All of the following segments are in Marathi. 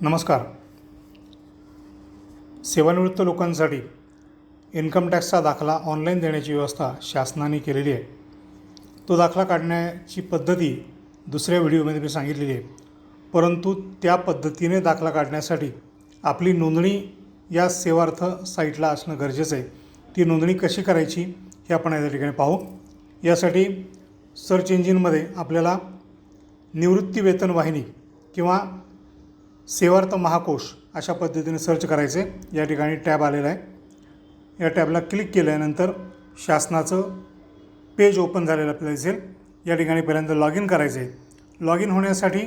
नमस्कार. सेवानिवृत्त लोकांसाठी इन्कम टॅक्सचा दाखला ऑनलाईन देण्याची व्यवस्था शासनाने केलेली आहे. तो दाखला काढण्याची पद्धती दुसऱ्या व्हिडिओमध्ये मी सांगितलेली आहे, परंतु त्या पद्धतीने दाखला काढण्यासाठी आपली नोंदणी या सेवार्थ साईटला असणं गरजेचं आहे. ती नोंदणी कशी करायची हे आपण या ठिकाणी पाहू. यासाठी सर्च इंजिनमध्ये आपल्याला निवृत्ती वेतन वाहिनी किंवा सेवार्थ महाकोश अशा पद्धतीने सर्च करायचे. या ठिकाणी टॅब आलेला आहे. या टॅबला क्लिक केल्यानंतर शासनाचं पेज ओपन झालेलं आपल्याला दिसेल. या ठिकाणी पहिल्यांदा लॉग इन करायचं आहे. लॉग इन होण्यासाठी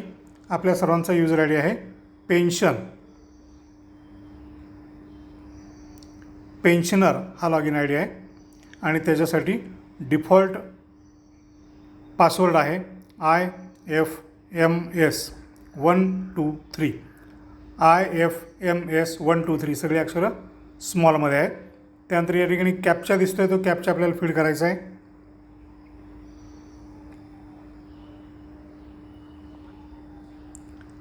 आपल्या सर्वांचा यूजर आय डी आहे पेन्शनर हा लॉग इन आय डी आहे आणि त्याच्यासाठी डिफॉल्ट पासवर्ड आहे IFMS123. IFMS123 सगळे अक्षरं स्मॉलमध्ये आहेत. त्यानंतर या ठिकाणी कॅप्चा दिसतोय, तो कॅप्चा आपल्याला फीड करायचा आहे.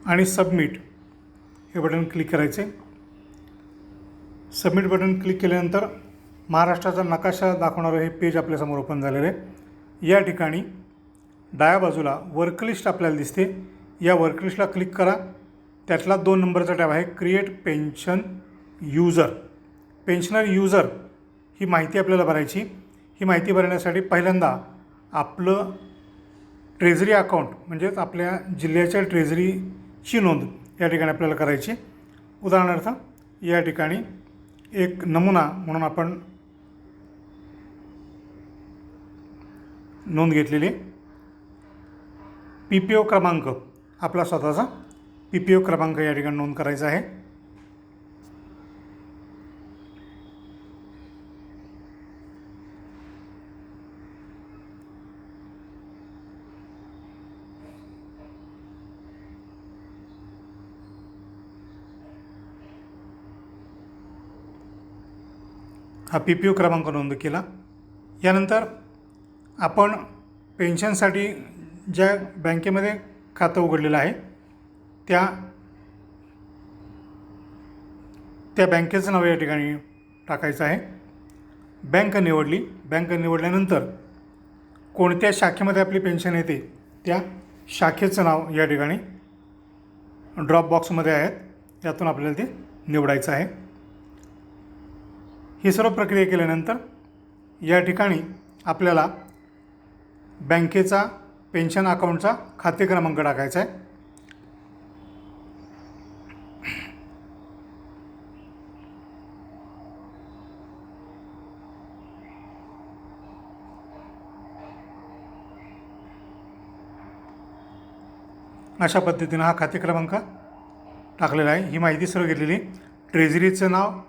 आणि सबमिट हे बटन क्लिक करायचे. सबमिट बटन क्लिक केल्यानंतर महाराष्ट्राचा नकाशा दाखवणारं हे पेज आपल्यासमोर ओपन झालेलं आहे. या ठिकाणी डाव्या बाजूला वर्कलिस्ट आपल्याला दिसते. या वर्कलिस्टला क्लिक करा. त्यातला 2 नंबरचा टॅब आहे create pension user. Pensioner user ही माहिती आपल्याला भरायची. ही माहिती भरण्यासाठी पहिल्यांदा आपलं ट्रेझरी अकाउंट म्हणजेच आपल्या जिल्ह्याच्या ट्रेझरीची नोंद या ठिकाणी आपल्याला करायची. उदाहरणार्थ या ठिकाणी एक नमुना म्हणून आपण नोंद घेतलेली. PPO क्रमांक आपला स्वतःचा PPO क्रमांक या ठिकाणी नोंद करायचा आहे. हा PPO क्रमांक नोंद केला. यानंतर आपण पेन्शनसाठी ज्या बँकेमध्ये खातं उघडलेलं आहे त्या बँकेचं नाव या ठिकाणी टाकायचं आहे. बँक निवडली. बँक निवडल्यानंतर कोणत्या शाखेमध्ये आपली पेन्शन येते त्या शाखेचं नाव या ठिकाणी ड्रॉप बॉक्समध्ये आहेत, त्यातून आपल्याला ते निवडायचं आहे. ही सर्व प्रक्रिया केल्यानंतर या ठिकाणी आपल्याला बँकेचा पेन्शन अकाउंटचा खाते क्रमांक टाकायचा आहे. अशा पद्धतीनं हा खाते क्रमांक टाकलेला आहे. ही माहिती सर्व घेतलेली. ट्रेझरीचं नाव,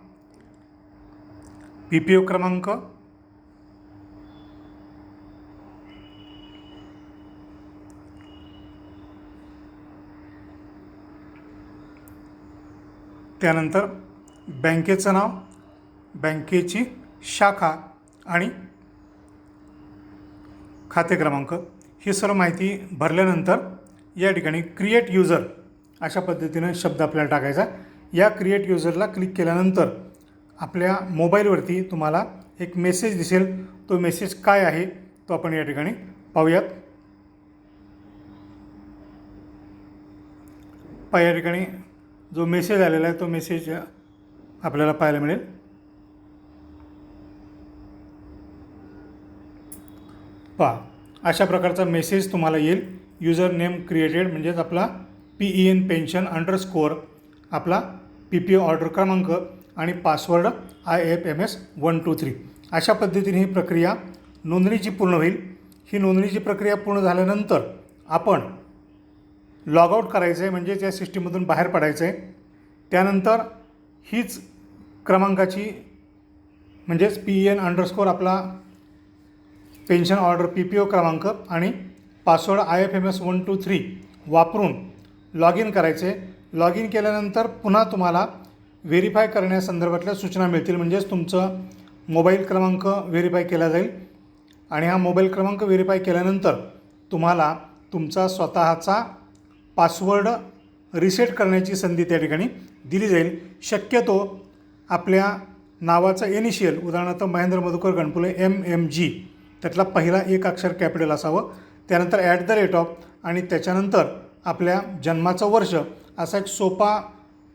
PPO क्रमांक, त्यानंतर बँकेचं नाव, बँकेची शाखा आणि खाते क्रमांक ही सर्व माहिती भरल्यानंतर या ठिकाणी क्रिएट युजर अशा पद्धतीनं शब्द आपल्याला टाकायचा. या क्रिएट युजरला क्लिक केल्यानंतर आपल्या मोबाईलवरती तुम्हाला एक मेसेज दिसेल. तो मेसेज काय आहे तो आपण या ठिकाणी पाहूयात. या ठिकाणी जो मेसेज आलेला आहे तो मेसेज आपल्याला पाहायला मिळेल. पहा, अशा प्रकारचा मेसेज तुम्हाला येईल. युजर नेम क्रिएटेड म्हणजेच आपला PEN पेन्शन _ आपला PPO ऑर्डर क्रमांक आणि पासवर्ड IFMS123. अशा पद्धतीने ही प्रक्रिया नोंदणीची पूर्ण होईल. ही नोंदणीची प्रक्रिया पूर्ण झाल्यानंतर आपण लॉगआउट करायचं आहे, म्हणजे त्या सिस्टीममधून बाहेर पडायचं आहे. त्यानंतर हीच क्रमांकाची म्हणजेच PEN _ आपला पेन्शन ऑर्डर PPO क्रमांक आणि पासवर्ड IFMS123 वापरून लॉग इन करायचे. लॉग इन केल्यानंतर पुन्हा तुम्हाला व्हेरीफाय करण्यासंदर्भातल्या सूचना मिळतील. म्हणजेच तुमचं मोबाईल क्रमांक व्हेरीफाय केला जाईल आणि हा मोबाईल क्रमांक व्हेरीफाय केल्यानंतर तुम्हाला तुमचा स्वतःचा पासवर्ड रिसेट करण्याची संधी त्या ठिकाणी दिली जाईल. शक्यतो आपल्या नावाचं इनिशियल, उदाहरणार्थ महेंद्र मधुकर गणपुले MMG, त्यातला पहिला एक अक्षर कॅपिटल असावं. त्यानंतर @ आणि त्याच्यानंतर आपल्या जन्माचं वर्ष असा एक सोपा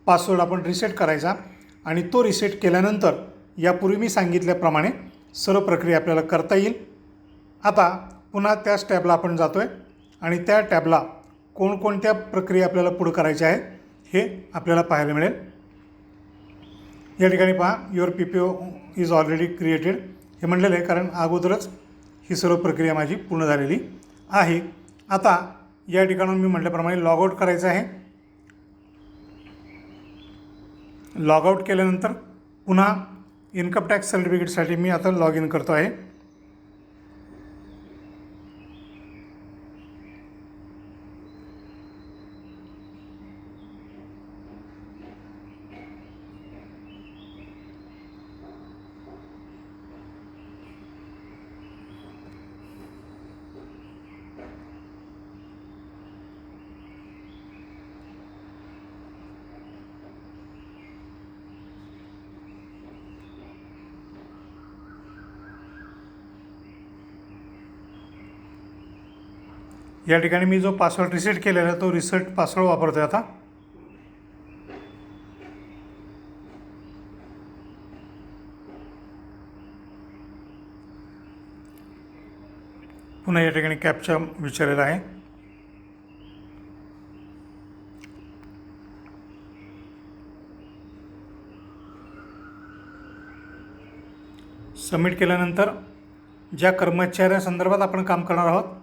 पासवर्ड आपण रिसेट करायचा. आणि तो रिसेट केल्यानंतर यापूर्वी मी सांगितल्याप्रमाणे सर्व प्रक्रिया आपल्याला करता येईल. आता पुन्हा त्याच टॅबला आपण जातो आहे आणि त्या टॅबला कोणकोणत्या प्रक्रिया आपल्याला पुढं करायच्या आहेत हे आपल्याला पाहायला मिळेल. या ठिकाणी पहा, your PPO is already created हे म्हणलेलं आहे, कारण अगोदरच ही सर्व प्रक्रिया माझी पूर्ण झालेली आहे. आता या ठिकाणून मी म्हटल्याप्रमाणे लॉगआउट करायचं आहे. लॉगआउट केल्यानंतर पुन्हा इन्कम टॅक्स सर्टिफिकेटसाठी मी आता लॉग इन करतो आहे. या ठिकाणी मी जो पासवर्ड रिसेट केलेला आहे तो रिसेट पासवर्ड वापरतो आहे आता. पुन्हा या ठिकाणी कॅप्चा विचारलेला आहे. सबमिट केल्यानंतर ज्या कर्मचाऱ्यासंदर्भात आपण काम करणार आहोत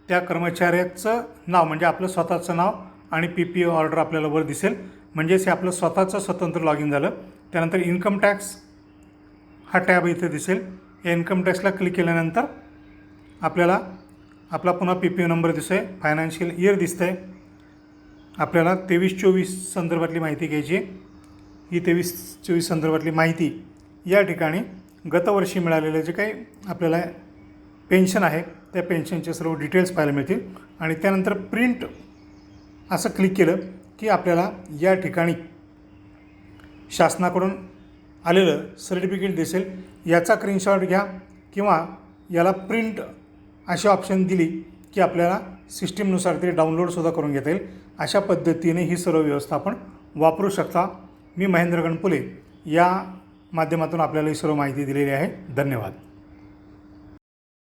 त्या कर्मचाऱ्याचं नाव म्हणजे आपलं स्वतःचं नाव आणि PPO ऑर्डर आपल्याला वर दिसेल. म्हणजेच हे आपलं स्वतःचं स्वतंत्र लॉग इन झालं. त्यानंतर इन्कम टॅक्स हा टॅब इथे दिसेल. या इन्कम टॅक्सला क्लिक केल्यानंतर आपल्याला आपला पुन्हा PPO नंबर दिसतो आहे, फायनान्शियल इयर दिसतं आहे. आपल्याला 23-24 संदर्भातली माहिती घ्यायची आहे. ही 23-24 संदर्भातली माहिती या ठिकाणी गतवर्षी मिळालेलं जे काही आपल्याला पेन्शन आहे त्या पेन्शनचे सर्व डिटेल्स पाहायला मिळतील. आणि त्यानंतर प्रिंट असं क्लिक केलं की आपल्याला या ठिकाणी शासनाकडून आलेलं सर्टिफिकेट दिसेल. याचा स्क्रीनशॉट घ्या किंवा याला प्रिंट अशी ऑप्शन दिली की आपल्याला सिस्टीमनुसार ते डाउनलोडसुद्धा करून घेता येईल. अशा पद्धतीने ही सर्व व्यवस्था आपण वापरू शकता. मी महेंद्र गणपुले या माध्यमातून आपल्याला ही सर्व माहिती दिलेली आहे. धन्यवाद.